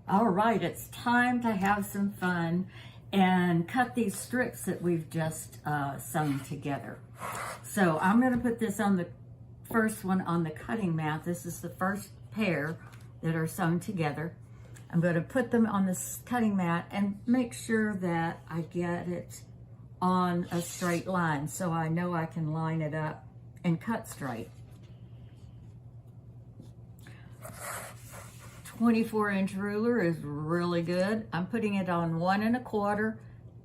All right, it's time to have some fun and cut these strips that we've just sewn together. So I'm going to put this on the first one on the cutting mat. This is the first pair that are sewn together. I'm going to put them on this cutting mat and make sure that I get it on a straight line so I know I can line it up and cut straight. 24-inch ruler is really good. I'm putting it on 1 1/4,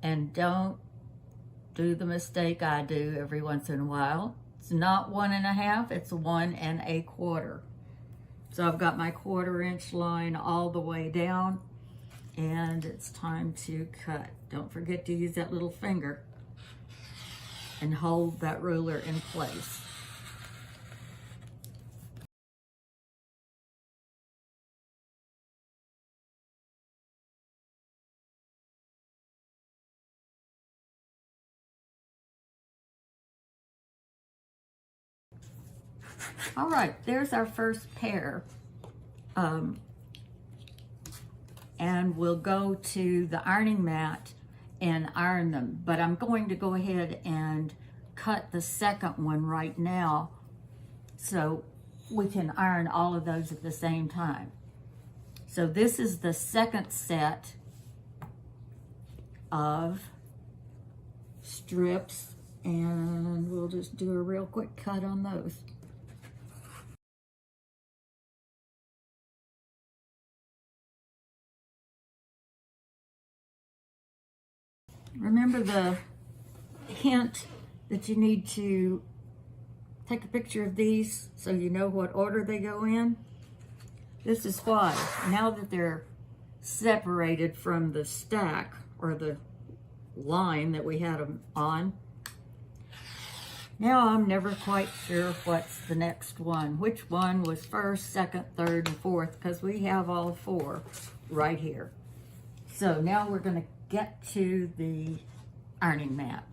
and don't do the mistake I do every once in a while. It's not 1 1/2, it's 1 1/4. So I've got my 1/4-inch line all the way down, and it's time to cut. Don't forget to use that little finger and hold that ruler in place. All right, there's our first pair. And we'll go to the ironing mat and iron them. But I'm going to go ahead and cut the second one right now so we can iron all of those at the same time. So this is the second set of strips, and we'll just do a real quick cut on those. Remember the hint that you need to take a picture of these so you know what order they go in? This is why, now that they're separated from the stack or the line that we had them on, now I'm never quite sure what's the next one. Which one was first, second, third, and fourth, because we have all 4 right here. So now we're going to get to the ironing mat.